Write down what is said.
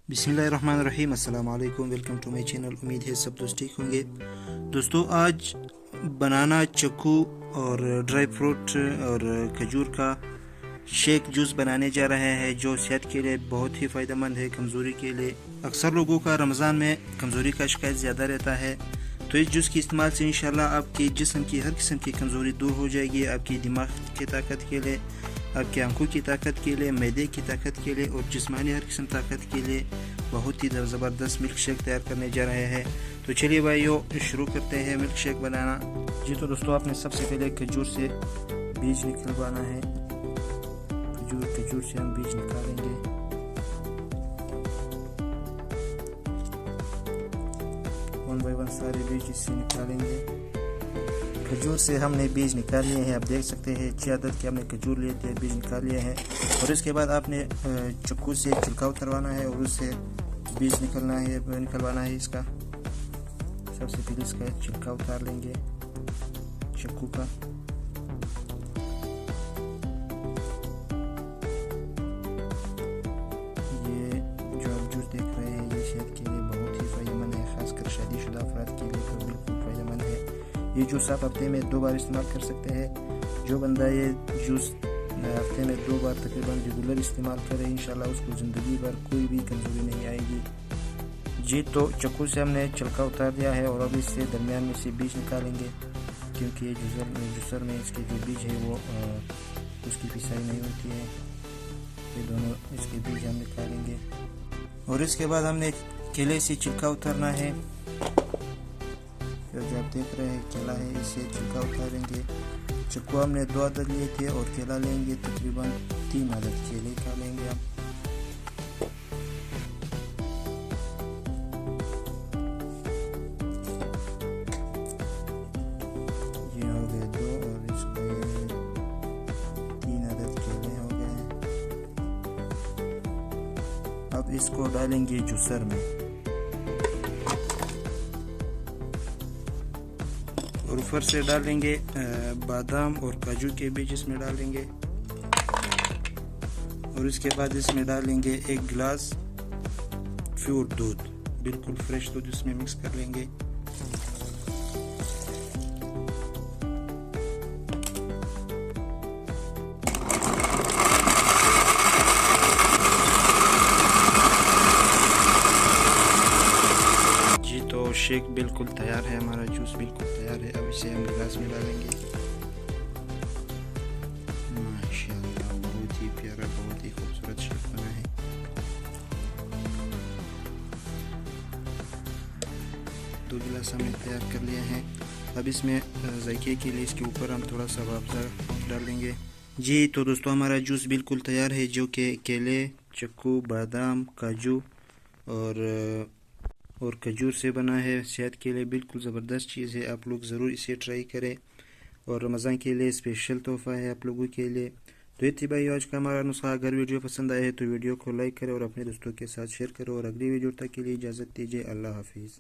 बिस्मिल्लाहिर्रहमानिर्रहीम, अस्सलाम वालेकुम। Welcome to my channel. उम्मीद है सब दोस्त ठीक होंगे। दोस्तों, आज बनाना, चक्कू और ड्राई फ्रूट और खजूर का शेक जूस बनाने जा रहे हैं, जो सेहत के लिए बहुत ही फ़ायदेमंद है। कमज़ोरी के लिए अक्सर लोगों का रमज़ान में कमज़ोरी का शिकायत ज़्यादा रहता है, तो इस जूस के इस्तेमाल से इंशाल्लाह आपके जिस्म की हर किस्म की कमज़ोरी दूर हो जाएगी। आपकी दिमाग की ताकत के लिए, आपकी आंखों की ताकत के लिए, मैदे की ताकत के लिए और जिस्मानी हर किस्म ताकत के लिए बहुत ही ज़बरदस्त मिल्क शेक तैयार करने जा रहे हैं। तो चलिए भाइयों, शुरू करते हैं मिल्क शेक बनाना। जी तो दोस्तों, आपने सबसे पहले खजूर से बीज निकलवाना है। खजूर से हम बीज निकालेंगे। वन बाय वन सारे बीज इससे निकालेंगे। खजूर से हमने बीज निकाल लिए हैं। आप देख सकते हैं 6 अदद के हमने खजूर लिए थे, बीज निकाल लिए हैं। और इसके बाद आपने चक्कू से छिलका उतरवाना है और उससे बीज निकलवाना है इसका। सबसे पहले इसका छिलका उतार लेंगे चक्कू का। ये जो आप जूस देख रहे हैं, ये सेहत के लिए बहुत ही फायदेमंद है, खासकर शादीशुदा अफराद के लिए तो बिल्कुल फायदेमंद है। ये जूस आप हफ्ते में 2 बार इस्तेमाल कर सकते हैं। जो बंदा ये जूस हफ्ते में 2 बार तकरीबन रेगुलर इस्तेमाल करे, इंशाल्लाह उसको ज़िंदगी भर कोई भी कमज़ोरी नहीं आएगी। जी तो चक्कू से हमने छिलका उतार दिया है और अब इससे दरमियान में से बीज निकालेंगे, क्योंकि ये जूसर में इसके जो बीज है वो उसकी पिसाई नहीं होती है। ये दोनों इसके बीज हम निकालेंगे और इसके बाद हमने केले से छिलका उतारना है। जो आप देख रहे हैं केला है, इससे छिलका उतारेंगे। चक्कू हमने 2 अदद लिए थे और केला लेंगे तकरीबन 3 अदद केले का लेंगे हम। ये हो गए 2 और इसमें 3 अदद केले हो गए। अब इसको डालेंगे जूसर में और ऊपर से डालेंगे बादाम और काजू के बीज इसमें डालेंगे। और इसके बाद इसमें डालेंगे 1 गिलास प्योर दूध, बिल्कुल फ्रेश दूध इसमें मिक्स कर लेंगे। जी तो शेक बिल्कुल तैयार है, हमारा जूस बिल्कुल तैयार है। अब इसे हम गिलास में डालेंगे। माशाल्लाह, बहुत ही प्यारा, बहुत ही खूबसूरत शेक बना है। दो गिलास हमने तैयार कर लिए हैं। अब इसमें जायके के लिए इसके ऊपर हम थोड़ा सा रूअफ़ज़ा डालेंगे। जी तो दोस्तों, हमारा जूस बिल्कुल तैयार है, जो कि केले, चक्कू, बादाम, काजू और खजूर से बना है। सेहत के लिए बिल्कुल ज़बरदस्त चीज़ है, आप लोग ज़रूर इसे ट्राई करें। और रमज़ान के लिए स्पेशल तोहफ़ा है आप लोगों के लिए। तो ये थी भाई आज का हमारा नुस्खा। अगर वीडियो पसंद आए तो वीडियो को लाइक करें और अपने दोस्तों के साथ शेयर करें। और अगली वीडियो तक के लिए इजाज़त दीजिए। अल्लाह हाफिज़।